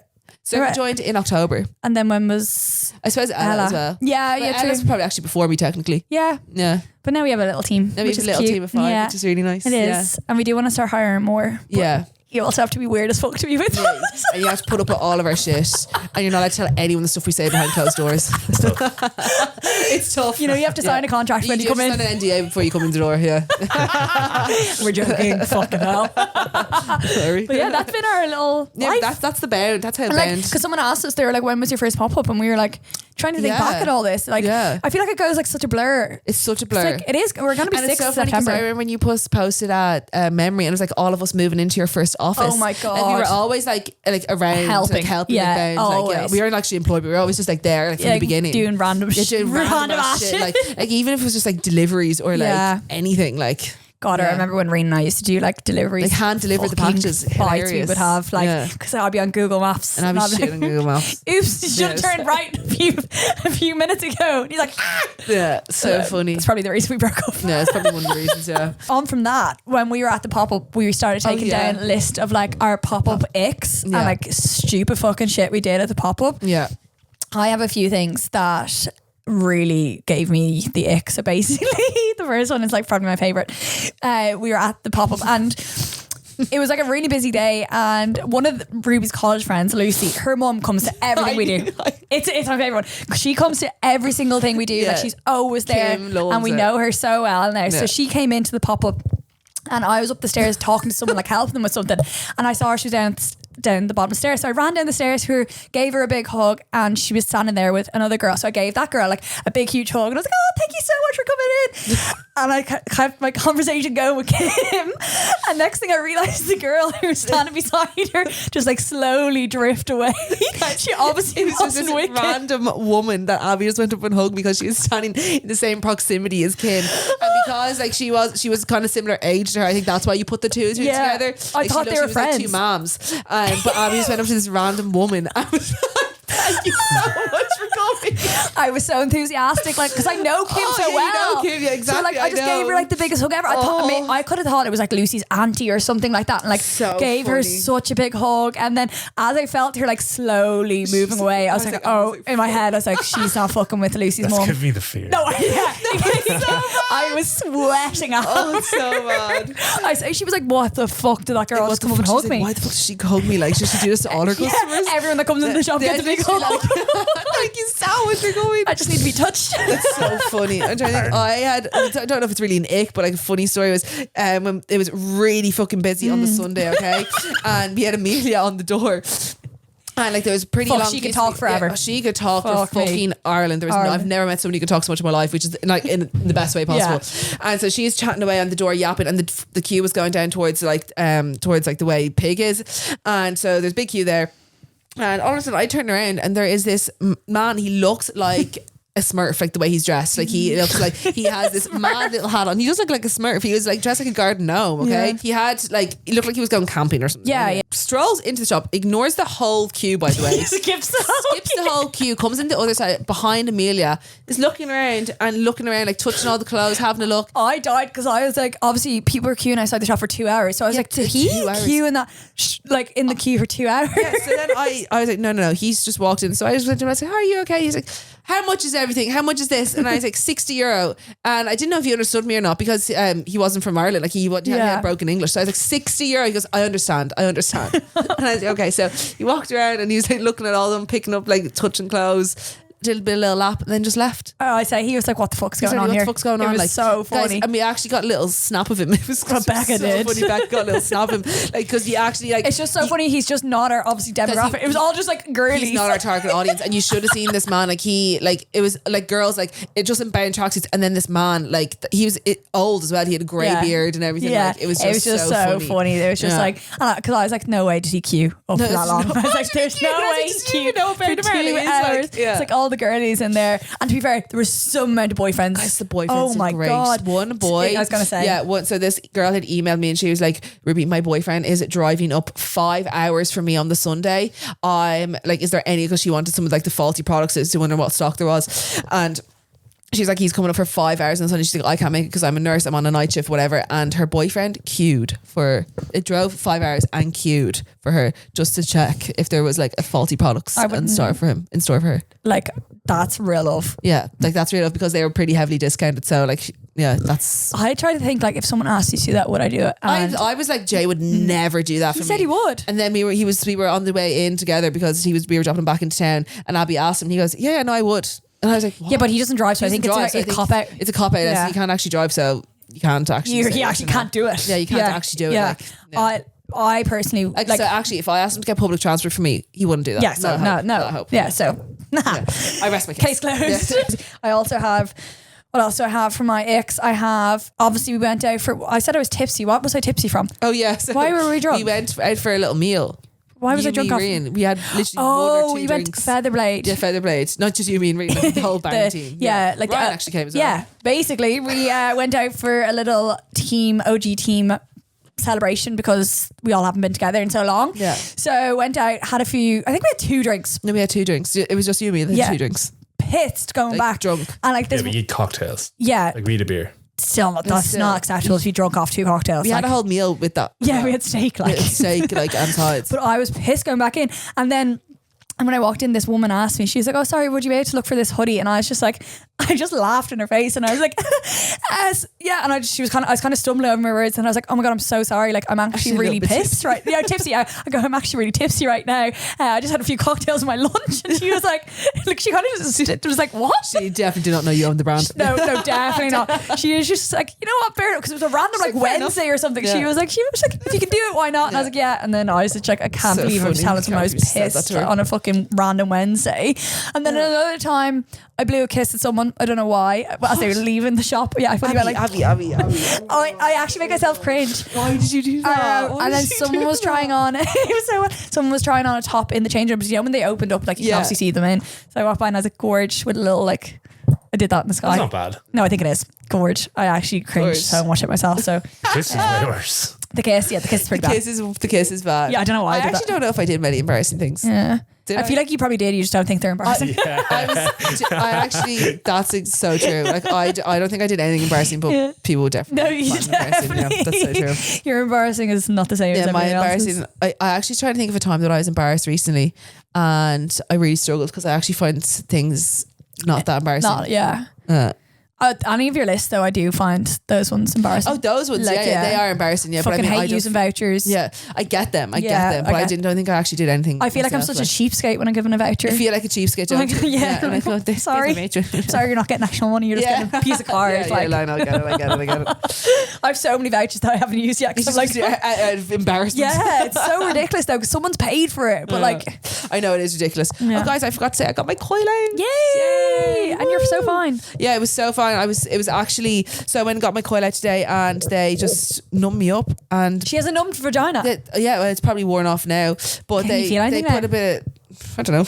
joined in October. And then when was I suppose Ella as well. Yeah, but Ella's probably actually before me technically. Yeah. Yeah. But now we have a little team. Now we have a little team of 5, which is really nice. It is. And we do want to start hiring more. Yeah. You also have to be weird as fuck to be with us. And you have to put up with all of our shit. And you're not allowed to tell anyone the stuff we say behind closed doors. It's tough. You know, you have to sign a contract when you come in. You have to sign an NDA before you come in the door, yeah. We're joking. Fucking hell. Sorry. But yeah, that's been our little life. That's the Bound. That's how Bound. Because someone asked us, they were like, when was your first pop-up? And we were like, trying to think back at all this. Like, I feel like it goes like such a blur. It's such a blur. It's like, it is. We're going to be 6 so September. I remember when you posted at Memory, and it was like all of us moving into your first office. Oh my God. And we were always like around helping Bound. Like, we weren't actually employed, but we were always just like there from the beginning. Doing random shit. Random shit. Like even if it was just like deliveries or like anything like. God, I remember when Reen and I used to do like deliveries. Like hand deliver the packages. Bites we would have, like, because I'd be on Google Maps. And I'd be shit on Google Maps. Oops, you should have turned right a few minutes ago. And he's like, ah! Yeah, so funny. It's probably the reason we broke up. Yeah, it's probably one of the reasons, yeah. On from that, when we were at the pop-up, we started taking down a list of like our pop-up icks and like stupid fucking shit we did at the pop-up. Yeah. I have a few things that really gave me the ick. So basically the first one is like probably my favorite. We were at the pop-up and it was like a really busy day, and one of Ruby's college friends, Lucy, her mum comes to everything we do. It's my favorite one. She comes to every single thing we do. Like she's always there, and we know her so well now. So she came into the pop-up and I was up the stairs talking to someone, like helping them with something, and I saw her, she was down the bottom of the stairs. So I ran down the stairs, gave her a big hug, and she was standing there with another girl. So I gave that girl like a big huge hug, and I was like, oh, thank you so much for coming in. And I kept my conversation going with Kim, and next thing I realised the girl who was standing beside her just like slowly drift away. She obviously was just this random woman that Abby just went up and hugged because she was standing in the same proximity as Kim, and because like she was kind of similar age to her, I think that's why you put the two together. I thought they were friends, like two moms. But Abby just went up to this random woman. I was like, thank you so much for coming. I was so enthusiastic, like, because I know Kim so well. You know Kim, yeah, exactly. So like, I just gave her like the biggest hug ever. I could have thought it was like Lucy's auntie or something like that, and like gave her such a big hug. And then as I felt her like slowly moving away, I was like, in my head, I was like, she's not fucking with Lucy's mom. That's giving me the fear. No, I was sweating out. Oh, it's so bad. She was like, what the fuck did that girl just come up and hug me? Why the fuck did she hug me? Like, should she do this to all her customers? Everyone that comes in the shop gets a big hug. Thank you so much for going. I just need to be touched. It's so funny. I'm trying to think. I don't know if it's really an ick, but like a funny story was when it was really fucking busy on the Sunday, okay? And we had Amelia on the door. And like there was pretty long. She could talk forever. Yeah, she could talk for fucking Ireland. There was I've never met somebody who could talk so much in my life, which is like in the best way possible. Yeah. And so she's chatting away on the door, yapping, and the queue was going down towards like the way Pig is, and so there's a big queue there. And all of a sudden, I turn around and there is this man. He looks like a Smurf, like the way he's dressed. Like he looks like he has this mad little hat on. He does look like a Smurf. He was like dressed like a garden gnome. Okay, he had like he looked like he was going camping or something. Yeah. Strolls into the shop, ignores the whole queue. By the way, skips the whole queue. Comes in the other side behind Amelia. Is looking around, like touching all the clothes, having a look. I died because I was like, obviously people were queuing outside the shop for 2 hours. So I was like, did he queue in that like in the queue for 2 hours? Yeah. So then I was like, no. He's just walked in. So I just went to him. I said, how are you? Okay? He's like, how much is everything? How much is this? And I was like, €60. And I didn't know if he understood me or not because he wasn't from Ireland. Like he had broken English. So I was like, €60. He goes, I understand. And I was like, okay. So he walked around and he was like looking at all of them, picking up, like touching clothes. Did a little lap and then just left. Oh, I say he was like, what the fuck's going on here? What the fuck's going on? It was so funny. Guys, and we actually got a little snap of him. It was Rebecca so did. funny. Becca got a little snap of him. Like, because he actually like. It's just so funny. He's just not our obviously demographic. It was all just like girlies. He's not our target audience. And you should have seen this man. Like it was like girls, like it just in bound tracksuits. And then this man, like he was old as well. He had a grey beard and everything. Yeah. Like, it was just so funny. It was just like, because I was like, no way did he queue up for that long. I was like, there's no way he's queued for 2 hours. It's like all the girlies in there. And to be fair, there was some amount of boyfriends. Guys, the boyfriends oh my great. God. One boy. I was going to say. Yeah, so this girl had emailed me and she was like, Ruby, my boyfriend is driving up 5 hours for me on the Sunday. I'm like, is there any, because she wanted some of like the faulty products, so she wondering what stock there was. And she's like, he's coming up for 5 hours on Sunday. She's like, I can't make it because I'm a nurse, I'm on a night shift, whatever. And her boyfriend drove 5 hours and queued for her just to check if there was like a faulty products in store for her. Like, that's real love. Yeah, like that's real love because they were pretty heavily discounted. So like, yeah, that's. I try to think like if someone asked you to do that, would I do it? And I was like, Jay would never do that for me. He said he would. And then we were on the way in together because we were dropping him back into town and Abby asked him, he goes, yeah, no, I would. And I was like, what? Yeah, but he doesn't drive, so I think it's a cop out. It's a cop out. Yeah. So you can't actually drive, so you can't actually. He actually can't do it. Yeah, you can't actually do it. Yeah. Like, I personally like. So actually, if I asked him to get public transport for me, he wouldn't do that. Yeah. So no. Yeah. So. Yeah. I rest my case. Case closed. Yeah. I also have. What else do I have from my ex? I have, obviously we went out for, I said I was tipsy. What was I tipsy from? Oh yeah. So why were we drunk? We went out for a little meal. Why was I drunk off? We had literally one or two we drinks. went Featherblade. Yeah, Featherblade. Not just you, me and Reen, like the whole band team. Yeah, like Ryan actually came as well. Yeah, basically we went out for a little OG team celebration because we all haven't been together in so long. Yeah. So went out, had a few, I think we had 2 drinks. No, we had 2 drinks. It was just you and me that had 2 drinks. Pissed going like back. Drunk. And like this. Yeah, we eat cocktails. Yeah. Like we eat a beer. Still not, that's not acceptable to be drunk off 2 cocktails. We had a whole meal with that. Yeah, we had steak like. And sides. But I was pissed going back in. And then when I walked in, this woman asked me, she's like, oh, sorry, would you be able to look for this hoodie? And I was just like, I just laughed in her face and I was like, yeah. And I was kind of stumbling over my words and I was like, oh my God, I'm so sorry. Like, I'm actually really pissed right now. Tipsy. I go, I'm actually really tipsy right now. I just had a few cocktails in my lunch. And she was like, look, she kind of just was like, what? She definitely did not know you owned the brand. No, definitely not. She was just like, you know what, fair enough, because it was a random like Wednesday or something. Yeah. She was like, if you can do it, why not? And I was like, yeah. And then I was just like, I can't believe I was telling someone I was pissed on a fucking random Wednesday. And then another time I blew a kiss at someone, I don't know why, as they were leaving the shop. Yeah, I fully went like, Abby. I actually make myself cringe. Why did you do that? And then someone was trying on, someone was trying on a top in the change rooms. You know when they opened up, like you can obviously see them in. So I walked by and I was like, gorge, with a little like, I did that in the sky. That's not bad. No, I think it is. Gorge. I actually cringed so much at myself. So kiss is way worse. The kiss is pretty bad. The kiss is bad. Yeah, I don't know why. I actually don't know if I did many embarrassing things. Yeah. I feel like you probably did. You just don't think they're embarrassing. I actually, that's so true. Like I don't think I did anything embarrassing, but people would definitely. No, you definitely. Yeah, that's so true. Your embarrassing is not the same as my everyone embarrassing. else's. I actually tried to think of a time that I was embarrassed recently, and I really struggled because I actually find things not that embarrassing. Any of your lists though, I do find those ones embarrassing. Oh, those ones, like, they are embarrassing. Yeah, fucking but I hate using vouchers. Yeah, I get them, but I don't think I actually did anything. I feel like I'm such a cheapskate when I'm given a voucher. I feel like a cheapskate, don't you? Yeah. Sorry, you're not getting actual money. You're just getting a piece of card. I get it. I have so many vouchers that I haven't used yet. It's like embarrassment. Yeah, it's so ridiculous though because someone's paid for it. But like, I know it is ridiculous. Oh, guys, I forgot to say I got my coil out. Yay! And you're so fine. Yeah, it was so fine. It was actually, so I went and got my coil out today and they just numbed me up and she has a numbed vagina. Well, it's probably worn off now, but they put a bit of, I don't know.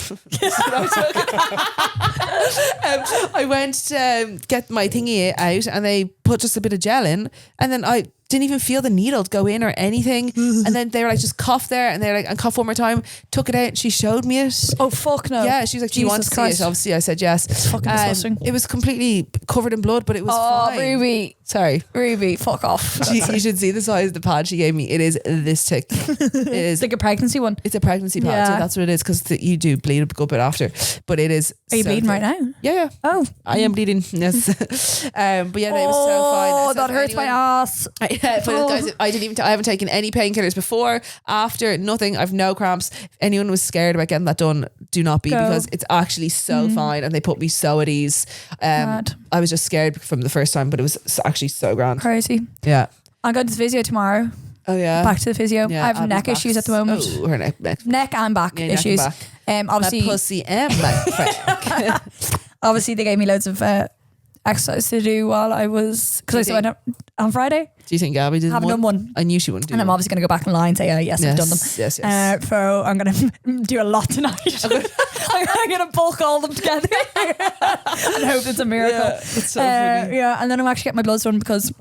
I went to get my thingy out and they put just a bit of gel in and then I didn't even feel the needle go in or anything. And then they were like, just cough there. And they're like, and cough one more time. Took it out and she showed me it. Oh, fuck no. Yeah, she was like, do you want to see it? Obviously, I said yes. It's fucking disgusting. It was completely covered in blood, but it was fine. Oh, Ruby. Sorry. Ruby, fuck off. You should see the size of the pad she gave me. It is this thick. It is It's like a pregnancy one. It's a pregnancy pad, so that's what it is, because you do bleed a good bit after. But it is. Are you so bleeding thick. right now? Yeah. Oh. I am bleeding. Yes. But yeah, no, it was so fine. Oh, So that if hurts my anyone- ass. But guys, I haven't taken any painkillers before, after, nothing. I've no cramps. If anyone was scared about getting that done, do not be, because it's actually so fine, and they put me so at ease. Mad. I was just scared from the first time, but it was actually so grand. Crazy. Yeah. I'm going to the physio tomorrow. Oh yeah. Back to the physio. Yeah, I have Abby's neck back's- issues at the moment. Oh, her neck Neck and back Yeah, neck and issues. back. Obviously, My pussy and my crack. obviously they gave me loads of exercise to do while I was, because I went up on Friday. Do you think Gabby did Haven't done one. I knew she wouldn't do And I'm one. obviously going to go back in line and say, yes, I've done them. Yes. So I'm going to do a lot tonight. I'm going to bulk all them together and hope it's a miracle. Yeah, it's so funny. Yeah, and then I'm actually getting my bloods done because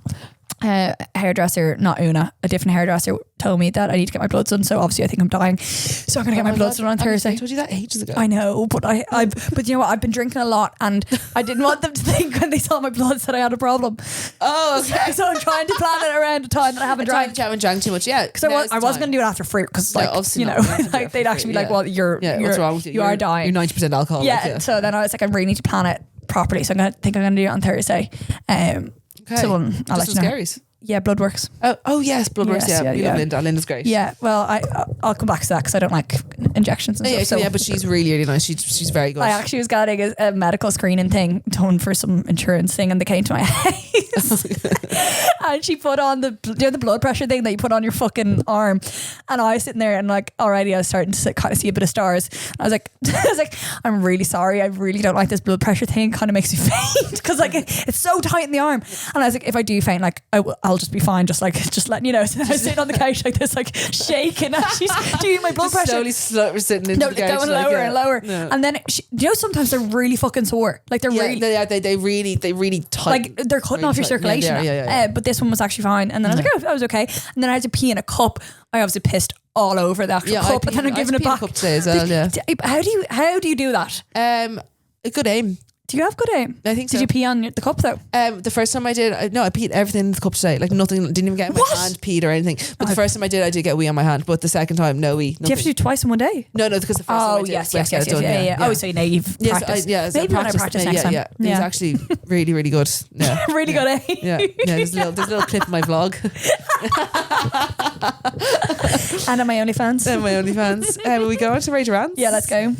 hairdresser, not Una, a different hairdresser told me that I need to get my bloods done. So obviously I think I'm dying. So I'm going to get my bloods done on Thursday. I told you that ages ago. I know, but but you know what? I've been drinking a lot, and I didn't want them to think when they saw my bloods that I had a problem. Oh, okay. So I'm trying to plan it around a time that I haven't drank. You haven't drank too much yet. Because I was going to do it after fruit, because obviously you know, not. You have to do it like after they'd actually be fruit, like, well, you're what's wrong with you? You are dying. You're 90% alcohol. Yeah. So then I was like, I really need to plan it properly. So I'm going to do it on Thursday. Okay. So I'll let you know. Scaries. Yeah, blood works. Oh yes, blood works. Yes, Yeah, yeah, you love yeah. Linda. Linda's great. Yeah. Well, I'll come back to that because I don't like injections and stuff. So but she's really, really nice. She's very good. I actually was getting a medical screening thing done for some insurance thing, and they came to my house and she put on the blood pressure thing that you put on your fucking arm, and I was sitting there and like already I was starting to kind of see a bit of stars. I was like, I'm really sorry, I really don't like this blood pressure thing. It kind of makes me faint because like it's so tight in the arm, and I was like, if I do faint, like I'll just be fine, just letting you know. So then I was sitting on the couch like this, like shaking as she's doing my blood pressure. Slowly sitting into the couch, going lower and lower. No. And then you know, sometimes they're really fucking sore. Like they're really, they really tight. like they're cutting off your circulation. Yeah. But this one was actually fine. And then I was like, oh, I was okay. And then I had to pee in a cup. I obviously pissed all over the actual cup, and then I'm giving it back. Cup today as well, yeah. How do you do that? A good aim. Do you have good aim? I think so. Did you pee on the cup though? The first time I did, I peed everything in the cup today. Like nothing, didn't even get my hand peed or anything. But the first time I did get wee on my hand. But the second time, no wee. Nothing. Do you have to do twice in one day? No, because the first time I did, yes. yeah. Oh, so you know you've practiced. Maybe when I practice next time. Yeah, it was actually really, really good. Yeah, really good, eh? Yeah. There's a little clip in my vlog. And on my OnlyFans. Will we go on to Rage Rants? Yeah, let's go.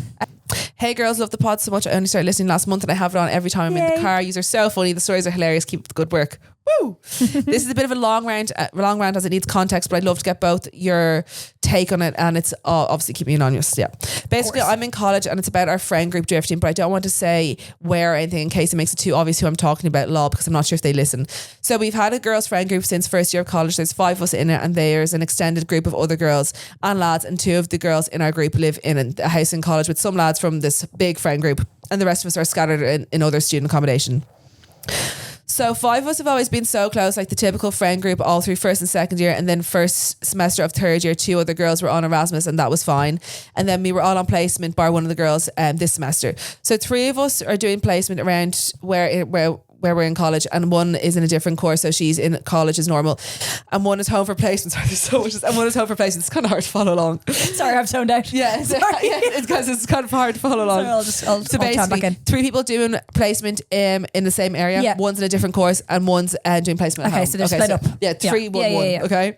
Hey girls, love the pod so much. I only started listening last month and I have it on every time I'm in the car. Yous are so funny. The stories are hilarious. Keep up the good work. Woo! This is a bit of a long rant as it needs context, but I'd love to get both your take on it, and it's obviously keep me anonymous. Yeah. Basically, I'm in college and it's about our friend group drifting, but I don't want to say where or anything in case it makes it too obvious who I'm talking about, law, because I'm not sure if they listen. So we've had a girls' friend group since first year of college. There's 5 of us in it, and there's an extended group of other girls and lads, and 2 of the girls in our group live in a house in college with some lads from this big friend group, and the rest of us are scattered in other student accommodation. So 5 of us have always been so close, like the typical friend group all through first and second year, and then first semester of third year 2 other girls were on Erasmus and that was fine, and then we were all on placement bar one of the girls this semester. So 3 of us are doing placement around where we're in college, and 1 is in a different course, so she's in college as normal, and 1 is home for placement. Sorry, there's so much, and 1 is home for placement. It's kind of hard to follow along. Sorry, I've zoned out. Yeah, it's because it's kind of hard to follow along. So I'll basically, back in. 3 people doing placement in the same area. Yeah. 1's in a different course, and 1's doing placement at home. So they're split up. Yeah, 3, 1, 1. Okay.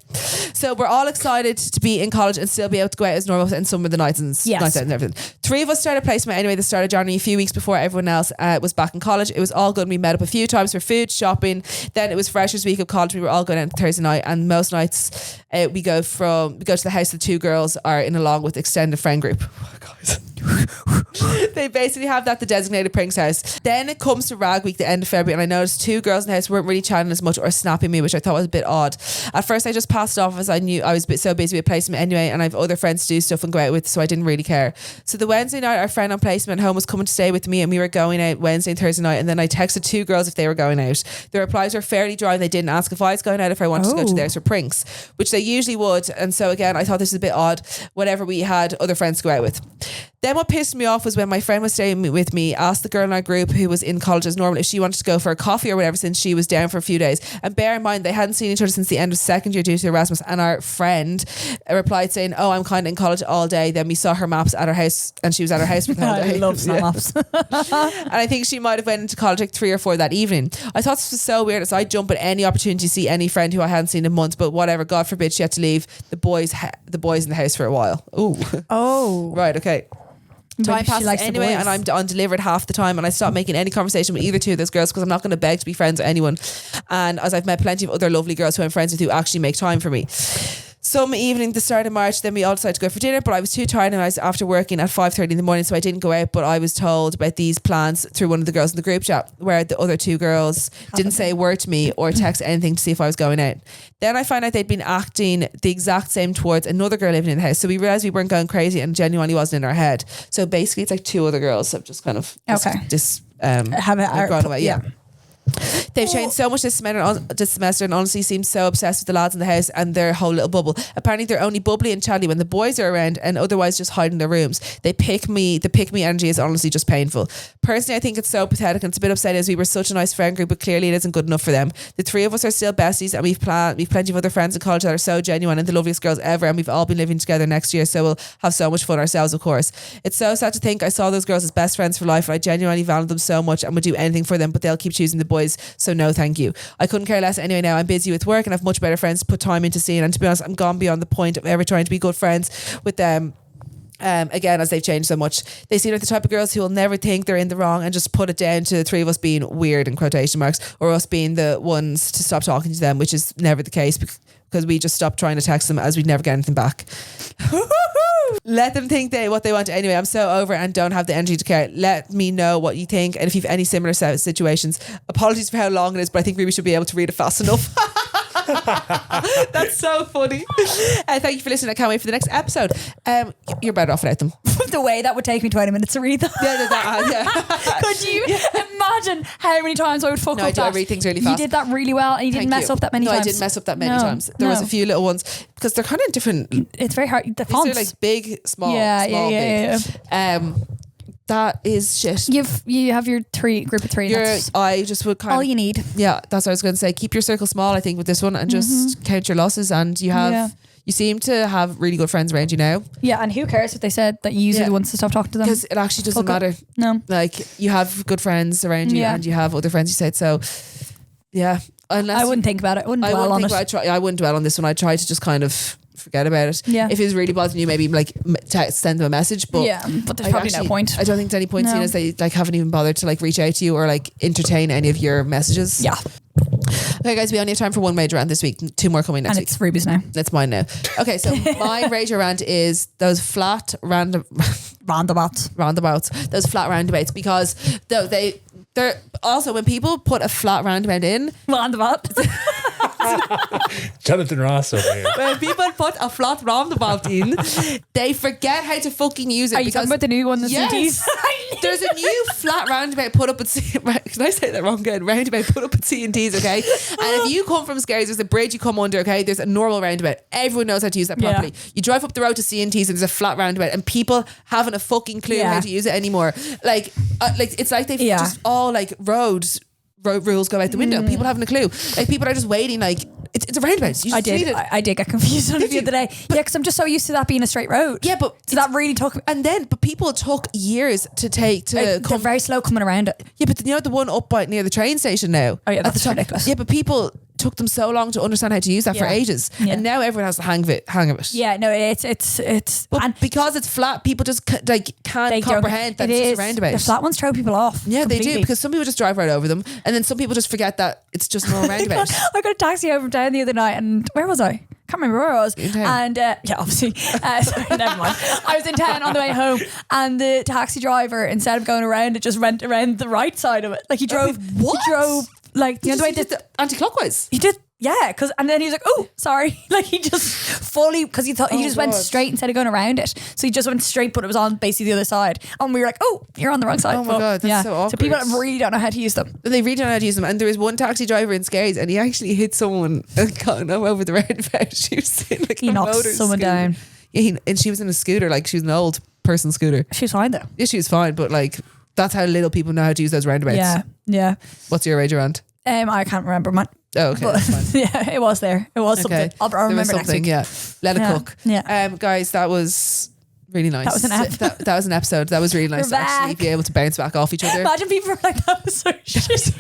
So we're all excited to be in college and still be able to go out as normal and some of the nights and nights out and everything. 3 of us started placement anyway. They started January a few weeks before everyone else was back in college. It was all good. We met up a few times for food, shopping. Then it was Freshers Week of college. We were all going out Thursday night, and most nights we go to the house the 2 girls are in along with extended friend group. Oh, guys. They basically have the designated Prinks house. Then it comes to Rag Week, the end of February, and I noticed 2 girls in the house weren't really chatting as much or snapping me, which I thought was a bit odd. At first I just passed it off as I knew I was so busy with placement anyway, and I have other friends to do stuff and go out with, so I didn't really care. So the Wednesday night, our friend on placement at home was coming to stay with me, and we were going out Wednesday and Thursday night, and then I texted 2 girls if they were going out. The replies were fairly dry, and they didn't ask if I was going out, if I wanted to go to theirs for Prinks, which they usually would. And so again, I thought this was a bit odd whenever we had other friends to go out with. Then Then what pissed me off was when my friend was staying with me, asked the girl in our group who was in college as normal if she wanted to go for a coffee or whatever, since she was down for a few days. And bear in mind, they hadn't seen each other since the end of second year due to Erasmus. And our friend replied saying, "Oh, I'm kind of in college all day." Then we saw her maps at her house, and she was at her house for the whole day. I love maps. And I think she might have went into college like 3 or 4 that evening. I thought this was so weird, so I'd jump at any opportunity to see any friend who I hadn't seen in months. But whatever, God forbid she had to leave the boys in the house for a while. Oh, right, okay. Time Maybe she passes likes the anyway, boys. and I'm undelivered half the time, and I stop making any conversation with either two of those girls because I'm not going to beg to be friends with anyone. And as I've met plenty of other lovely girls who I'm friends with who actually make time for me. Some evening, the start of March, then we all decided to go for dinner, but I was too tired and I was after working at 5:30 in the morning, so I didn't go out. But I was told about these plans through one of the girls in the group chat, where the other 2 girls didn't say a word to me or text anything to see if I was going out. Then I found out they'd been acting the exact same towards another girl living in the house, so we realised we weren't going crazy and genuinely wasn't in our head. So basically it's like 2 other girls have just kind of gone away. Yeah. They've changed so much this semester and honestly seem so obsessed with the lads in the house and their whole little bubble. Apparently they're only bubbly and chatty when the boys are around and otherwise just hide in their rooms. The pick me energy is honestly just painful. Personally, I think it's so pathetic and it's a bit upsetting as we were such a nice friend group, but clearly it isn't good enough for them. The 3 of us are still besties and we've plenty of other friends in college that are so genuine and the loveliest girls ever, and we've all been living together next year, so we'll have so much fun ourselves, of course. It's so sad to think I saw those girls as best friends for life and I genuinely value them so much and would do anything for them, but they'll keep choosing the boys, so no thank you. I couldn't care less anyway now. I'm busy with work and have much better friends to put time into seeing, and to be honest, I'm gone beyond the point of ever trying to be good friends with them. Again, as they've changed so much. They seem like the type of girls who will never think they're in the wrong and just put it down to the 3 of us being weird in quotation marks, or us being the ones to stop talking to them, which is never the case because we just stopped trying to text them as we'd never get anything back. Let them think what they want anyway. I'm so over it and don't have the energy to care. Let me know what you think, and if you've any similar situations. Apologies for how long it is, but I think we should be able to read it fast enough. That's so funny. Thank you for listening. I can't wait for the next episode. You're better off without them. The way that would take me 20 minutes to read them. Could you imagine how many times I would fuck up that? I read things really fast. You did that really well and you didn't mess up that many times. No, I didn't mess up that many times. There was a few little ones because they're kind of different. It's very hard. The fonts. They're like big, small, big. That is shit. You have your group of 3. I just would kind of, all you need. Yeah, that's what I was going to say. Keep your circle small, I think, with this one, and just count your losses. And you seem to have really good friends around you now. Yeah, and who cares if they said that you are the ones to stop talking to them? Because it actually doesn't matter. No, like you have good friends around you, and you have other friends you said. So yeah, I wouldn't think about it. I wouldn't dwell on it. I wouldn't dwell on this one. I try to just kind of forget about it. Yeah. If it's really bothering you, maybe like send them a message. But but there's probably no point. I don't think there's any point seeing as they like haven't even bothered to like reach out to you or like entertain any of your messages. Yeah. Okay, guys, we only have time for one rage rant this week. 2 more coming next week. And it's Ruby's now. That's mine now. Okay, so my rage rant is those flat roundabouts. Those flat roundabouts, because they're also when people put a flat roundabout in. Roundabout. Jonathan Ross over here. When people put a flat roundabout in, they forget how to fucking use it. Are you talking about the new one, the CDs? There's a new flat roundabout put up at can I say that wrong again? Roundabout put up at C&T's, okay? And if you come from Scaries, there's a bridge you come under, okay? There's a normal roundabout. Everyone knows how to use that properly. You drive up the road to C&T's and there's a flat roundabout, and people haven't a fucking clue how to use it anymore. Like it's like they've just all like road rules go out the window. People haven't a clue. Like people are just waiting. Like it's a roundabout. You just I did get confused on it the other day. Because I'm just so used to that being a straight road. Yeah, but so that really took. But people took years to take to. They're very slow coming around it. Yeah, but you know the one up by near the train station now. Oh yeah, that's ridiculous. Yeah, but people took them so long to understand how to use that for ages, and now everyone has the hang of it. Yeah, no, it's. But and because it's flat, people just can't comprehend that it's just a roundabout. The flat ones throw people off. Yeah, completely. They do, because some people just drive right over them, and then some people just forget that it's just a normal roundabout. I got a taxi over from town the other night, and where was I? Can't remember where I was. And obviously, sorry, never mind. I was in town on the way home, and the taxi driver, instead of going around it, just went around the right side of it. Like he drove. What? He drove like the way did anti-clockwise. He did. Yeah, and then he was like, "Oh, sorry!" Like he just fully, because he thought he just went straight instead of going around it. So he just went straight, but it was on basically the other side. And we were like, "Oh, you're on the wrong side." Oh my god, that's so awkward. So people really don't know how to use them. They really don't know how to use them. And there was one taxi driver in Scaries, and he actually hit someone over the roundabout. She was in like he knocked someone down. Yeah, and she was in a scooter, like she was an old. person scooter. She's fine though. Yeah, she was fine, but like that's how little people know how to use those roundabouts. Yeah. What's your rage rant? I can't remember, man. Oh, okay. But, That's fine. yeah, it was there. It was something. I'll There was remember next something, week. yeah. Let it cook. Yeah. Guys, that was really nice. That was an ep. that was an episode. That was really nice We're to actually back. be able to bounce back off each other. Imagine people were like, that was so shit.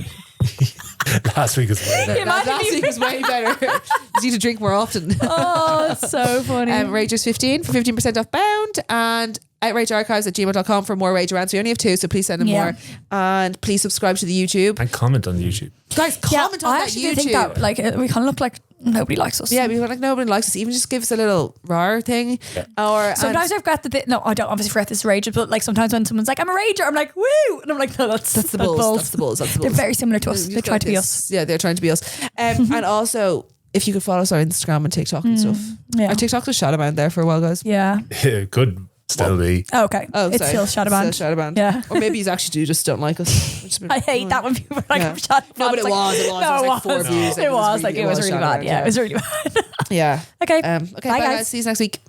Last week was way better. Imagine Last you- week was way better. You need to drink more often. Oh, it's so funny. Ragers15 for 15% off Bound, and outragearchives@gmail.com for more Rage Rants. We only have 2, so please send them more. And please subscribe to the YouTube. And comment on YouTube. Guys, comment on I that actually YouTube. do think that like we kind of look like nobody likes us. Yeah, we were like, nobody likes us. Even just give us a little rar thing. Yeah. Or Sometimes I forget that no, I don't obviously forget this rage, but like sometimes when someone's like, I'm a rager, I'm like, woo! And I'm like, no, that's the bulls. That's the bulls. That's the They're bulls. very similar to us. You They try got to be this. us. Yeah, they're trying to be us. And also, if you could follow us on Instagram and TikTok and stuff. Yeah. Our TikTok was Shadowband there for a while, guys. Yeah. It could still be. Oh, okay. Oh, it's sorry. still Shadowband. Still Shadowband. Yeah. Or maybe you actually just don't like us. Which has been- I hate that when people are like, Yeah. Shadowband. No, but it was. It was. No, It was like 4 views. It was really bad. Shadowband, Yeah, it was really bad. Yeah. Okay. Okay, Bye, bye guys. guys. See you next week.